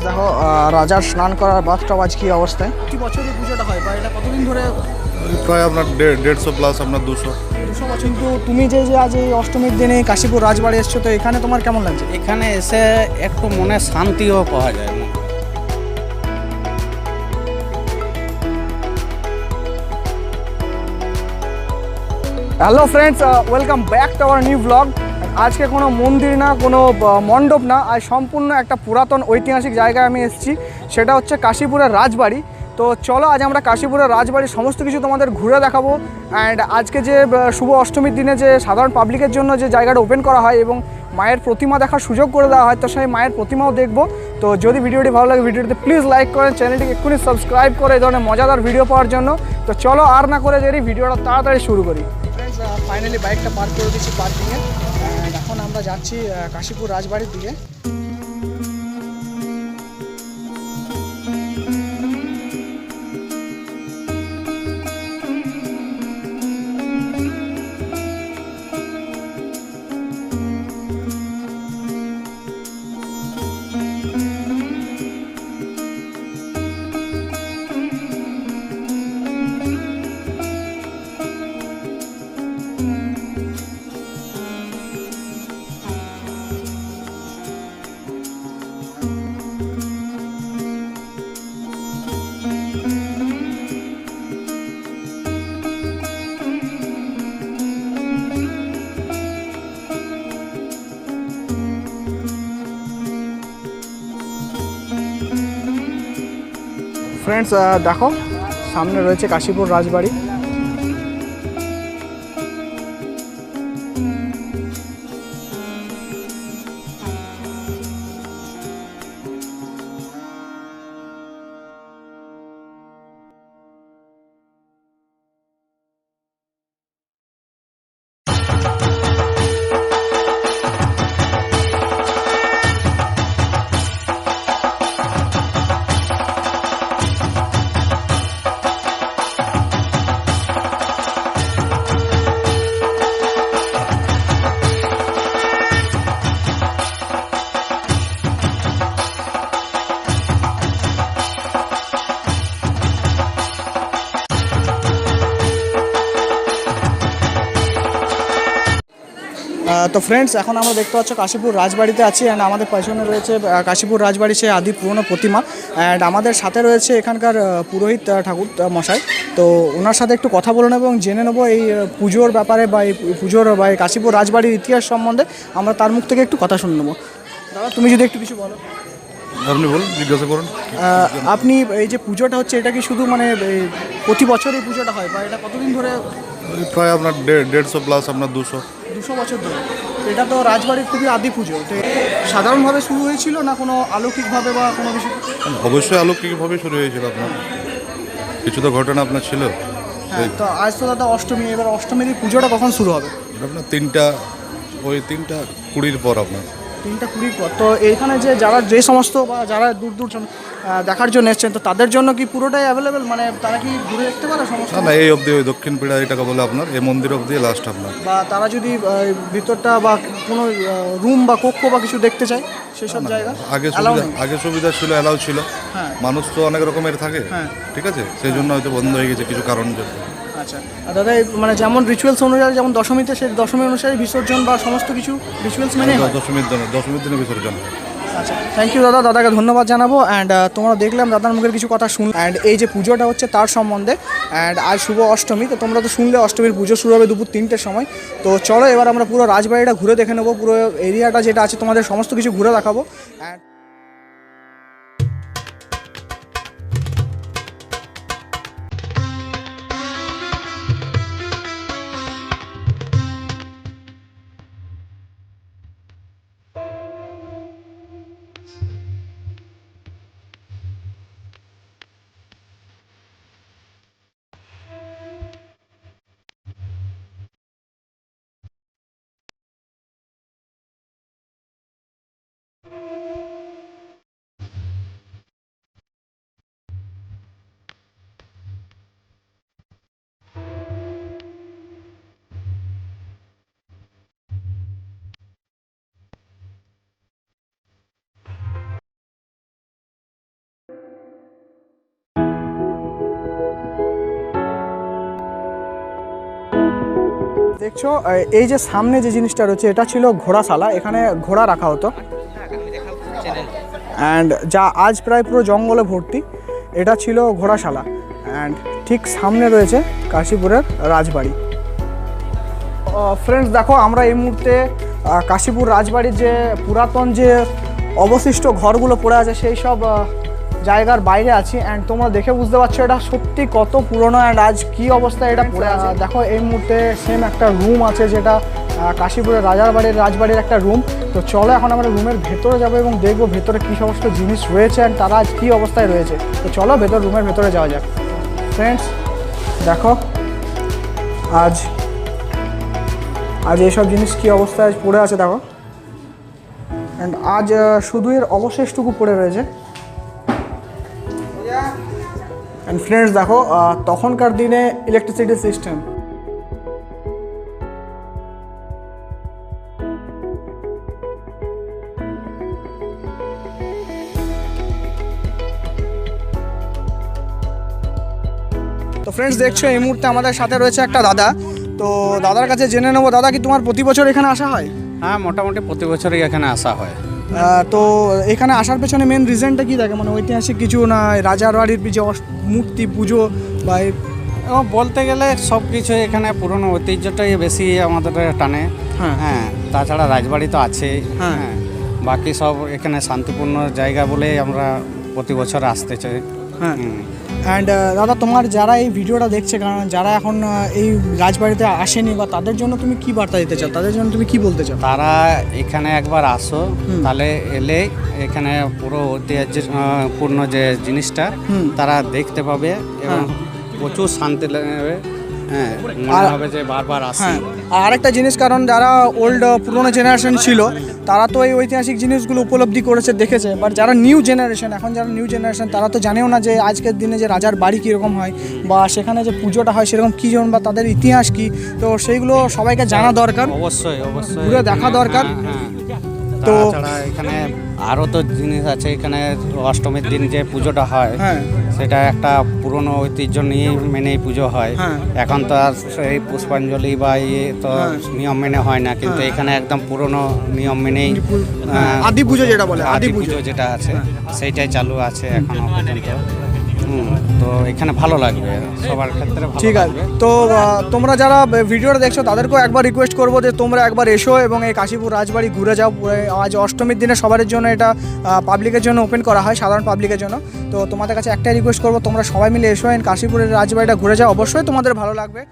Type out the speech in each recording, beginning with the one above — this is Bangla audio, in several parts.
দেখো রাজার স্নান করার বাথটব আজ কি অবস্থায়। প্রতি বছরই পুজোটা হয় বা এটা কতদিন ধরে? প্রায় আপনার 150 প্লাস, আপনার 200 বছর। কিন্তু তুমি যে আজ এই অষ্টমীর দিনে কাশীপুর রাজবাড়ি এসছো, তো এখানে তোমার কেমন লাগছে? এখানে এসে একটু মনে শান্তিও পাওয়া যায়। Hello friends, welcome back to our new blog. আজকে কোনো মন্দির না, কোনো মণ্ডপ না, আজ সম্পূর্ণ একটা পুরাতন ঐতিহাসিক জায়গায় আমি এসেছি। সেটা হচ্ছে কাশীপুরের রাজবাড়ি। তো চলো আজ আমরা কাশীপুরের রাজবাড়ির সমস্ত কিছু তোমাদের ঘুরে দেখাবো। অ্যান্ড আজকে যে শুভ অষ্টমীর দিনে যে সাধারণ পাবলিকের জন্য যে জায়গাটা ওপেন করা হয় এবং মায়ের প্রতিমা দেখার সুযোগ করে দেওয়া হয়, তো সেই মায়ের প্রতিমাও দেখবো। তো যদি ভিডিওটি ভালো লাগে, ভিডিওটিতে প্লিজ লাইক করেন, চ্যানেলটিকে এক্ষুনি সাবস্ক্রাইব করে এই ধরনের মজাদার ভিডিও পাওয়ার জন্য। তো চলো আর না করে দেরি, ভিডিওটা তাড়াতাড়ি শুরু করি। ফাইনালি বাইকটা পার্ক করে দিচ্ছি পার্কিংয়ে। এখন আমরা যাচ্ছি কাশীপুর রাজবাড়ির দিকে। ফ্রেন্ডস দেখো, সামনে রয়েছে কাশীপুর রাজবাড়ি। তো ফ্রেন্ডস, এখন আমরা দেখতে পাচ্ছ কাশীপুর রাজবাড়িতে আছি। অ্যান্ড আমাদের পেছনে রয়েছে কাশীপুর রাজবাড়ির সেই আদি পুরনো প্রতিমা। অ্যান্ড আমাদের সাথে রয়েছে এখানকার পুরোহিত ঠাকুর মশাই। তো ওনার সাথে একটু কথা বলে নেবো এবং জেনে নেবো এই পুজোর ব্যাপারে বা এই পুজোর বা এই কাশীপুর রাজবাড়ির ইতিহাস সম্বন্ধে। আমরা তার মুখ থেকে একটু কথা শুনে নেবো। দাদা, তুমি যদি একটু কিছু বলো। আপনি বলুন, জিজ্ঞাসা করুন। আপনি এই যে পুজোটা হচ্ছে, এটা কি শুধু মানে প্রতি বছর এই পুজোটা হয় বা এটা কতদিন ধরে? প্রায় আপনার 150 প্লাস, আপনার 200 বছর ধরে। এটা তো রাজবাড়ির খুবই আদি পুজো। তো সাধারণভাবে শুরু হয়েছিল না কোনো অলৌকিকভাবে বা কোনো কিছু? অবশ্যই অলৌকিকভাবে শুরু হয়েছিল। আপনার কিছু তো ঘটনা আপনার ছিল। হ্যাঁ, তো আজ তো দাদা অষ্টমী, এবার অষ্টমীর এই পুজোটা কখন শুরু হবে? আপনার 3:20 পর, আপনার 3:20 পর। তো এইখানে যে সমস্ত বা যারা দূর দূর দেখার জন্য এসছেন, তো তাদের জন্য কি পুরোটাই অ্যাভেলেবেল? মানে তারা কি ঘুরে দেখতে পারে সমস্ত? না, এই অবধি ওই দক্ষিণ পীড়া এটাকে বলে আপনার, এই মন্দির অবধি লাস্ট আপনার। বা তারা যদি ভিতরটা বা কোনো রুম বা কক্ষ বা কিছু দেখতে চায় সেসব জায়গা আগে সুবিধা ছিল, অ্যালাউ ছিল। হ্যাঁ, মানুষ তো অনেক রকমের থাকে। হ্যাঁ, ঠিক আছে, সেই জন্য হয়তো বন্ধ হয়ে গেছে কিছু কারণ জন্য। আচ্ছা। আর দাদা, মানে যেমন রিচুয়ালস অনুযায়ী, যেমন দশমীতে সেই দশমী অনুসারে বিসর্জন বা সমস্ত কিছু রিচুয়ালস মেনে হয়? দশমীর দিনে বিসর্জন হয়। আচ্ছা, থ্যাংক ইউ দাদা, দাদাকে ধন্যবাদ জানাবো। অ্যান্ড তোমরা দেখলাম দাদার মুখের কিছু কথা শুন। অ্যান্ড এই যে পুজোটা হচ্ছে তার সম্বন্ধে। অ্যান্ড আজ শুভ অষ্টমী, তো তোমরা তো শুনলে অষ্টমীর পুজো শুরু হবে দুপুর 3টের সময়। তো চলো এবার আমরা পুরো রাজবাড়িটা ঘুরে দেখে নেবো, পুরো এরিয়াটা যেটা আছে তোমাদের সমস্ত কিছু ঘুরে দেখাবো। অ্যান্ড দেখছো এই যে সামনে যে জিনিসটা রয়েছে এটা ছিল ঘোড়াশালা, এখানে ঘোড়া রাখা হতো। অ্যান্ড যা আজ প্রায় পুরো জঙ্গলে ভর্তি, এটা ছিল ঘোড়াশালা। অ্যান্ড ঠিক সামনে রয়েছে কাশীপুরের রাজবাড়ি। ফ্রেন্ডস দেখো, আমরা এই মুহূর্তে কাশীপুর রাজবাড়ির যে পুরাতন যে অবশিষ্ট ঘরগুলো পড়ে আছে সেই সব জায়গার বাইরে আছি। অ্যান্ড তোমরা দেখে বুঝতে পারছো এটা সত্যি কত পুরনো অ্যান্ড আজ কী অবস্থায় এটা পড়ে আছে। দেখো এই মুহূর্তে সেম একটা রুম আছে যেটা কাশীপুরের রাজবাড়ির একটা রুম। তো চলো এখন আমরা রুমের ভেতরে যাবো এবং দেখবো ভেতরে কী সমস্ত জিনিস রয়েছে অ্যান্ড তারা আজ কী অবস্থায় রয়েছে। তো চলো রুমের ভেতরে যাওয়া যাক। ফ্রেন্ডস দেখো আজ এইসব জিনিস কী অবস্থায় পড়ে আছে দেখো। অ্যান্ড আজ শুধু এর অবশেষটুকু পড়ে রয়েছে। অ্যান্ড ফ্রেন্ডস দেখো তখনকার দিনে ইলেকট্রিসিটি সিস্টেম, তো ফ্রেন্ডস দেখছো এই মুহূর্তে আমাদের সাথে রয়েছে একটা দাদা। তো দাদার কাছে জেনে নেবো, দাদা কি তোমার প্রতি বছর এখানে আসা হয়? হ্যাঁ, মোটামুটি প্রতি বছরই এখানে আসা হয়। তো এখানে আসার পেছনে মেন রিজনটা কি থাকে, মানে ঐতিহাসিক কিছু না রাজার বাড়ির যে মূর্তি পুজো বা বলতে গেলে সব কিছু এখানে পুরনো ঐতিহ্যটাই বেশি আমাদের টানে। হ্যাঁ, তাছাড়া রাজবাড়ি তো আছেই। হ্যাঁ, বাকি সব এখানে শান্তিপূর্ণ জায়গা বলেই আমরা প্রতি বছর আসতে চাই। হ্যাঁ। অ্যান্ড দাদা তোমার যারা এই ভিডিওটা দেখছে, কারণ যারা এখন এই রাজবাড়িতে আসেনি বা তাদের জন্য তুমি কি বার্তা দিতে চাও, তাদের জন্য তুমি কি বলতে চাও? তারা এখানে একবার আসো, তাহলে এলে এখানে পুরো ঐতিহ্যপূর্ণ যে জিনিসটা তারা দেখতে পাবে এবং প্রচুর শান্তি লাগবে। হ্যাঁ, মনে হবে যে বারবার আসে। আর আরেকটা জিনিস, কারণ যারা ওল্ড পুরোনো জেনারেশন ছিল তারা তো এই ঐতিহাসিক জিনিসগুলো উপলব্ধি করেছে, দেখেছে। বাট যারা নিউ জেনারেশন, এখন যারা নিউ জেনারেশন তারা তো জানেও না যে আজকের দিনে যে রাজার বাড়ি কীরকম হয় বা সেখানে যে পুজোটা হয় সেরকম কী জন বা তাদের ইতিহাস কী। তো সেইগুলো সবাইকে জানা দরকার, অবশ্যই ঘুরে দেখা দরকার। তো এখানে আরও তো জিনিস আছে, এখানে অষ্টমীর দিন যে পুজোটা হয় সেটা একটা পুরনো ঐতিহ্য নিয়ে মেনেই পুজো হয়। এখন তো আর সেই পুষ্পাঞ্জলি বা তো নিয়ম মেনে হয় না, কিন্তু এখানে একদম পুরনো নিয়ম মেনেই আদি পুজো যেটা বলে, আদি পুজো যেটা আছে সেইটাই চালু আছে এখনো পর্যন্ত। তো এখানে ভালো লাগবে সবার ক্ষেত্রে। ঠিক আছে, তো তোমরা যারা ভিডিওটা দেখছো তাদেরকেও একবার রিকোয়েস্ট করবো যে তোমরা একবার এসো এবং এই কাশীপুর রাজবাড়ি ঘুরে যাও। আজ অষ্টমীর দিনে সবার জন্য এটা পাবলিকের জন্য ওপেন করা হয়, সাধারণ পাবলিকের জন্য। তো তোমাদের কাছে একটাই রিকোয়েস্ট করবো, তোমরা সবাই মিলে এসো এই কাশীপুরের রাজবাড়িটা ঘুরে যাও, অবশ্যই তোমাদের ভালো লাগবে।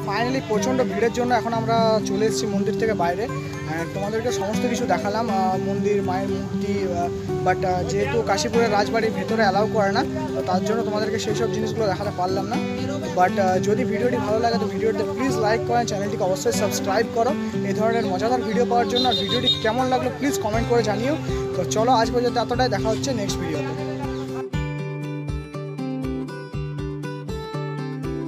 ফাইনালি প্রচণ্ড ভিড়ের জন্য এখন আমরা চলে এসেছি মন্দির থেকে বাইরে। তোমাদেরকে সমস্ত কিছু দেখালাম, মন্দির, মায়ের মূর্তি। বাট যেহেতু কাশীপুরের রাজবাড়ির ভেতরে অ্যালাউ করে না, তার জন্য তোমাদেরকে সেই সব জিনিসগুলো দেখাতে পারলাম না। বাট যদি ভিডিওটি ভালো লাগে তো ভিডিওতে প্লিজ লাইক করেন, চ্যানেলটিকে অবশ্যই সাবস্ক্রাইব করো এই ধরনের মজাদার ভিডিও পাওয়ার জন্য। আর ভিডিওটি কেমন লাগলো প্লিজ কমেন্ট করে জানিও। তো চলো আজ পর্যন্ত এতটাই, দেখা হচ্ছে নেক্সট ভিডিওতে।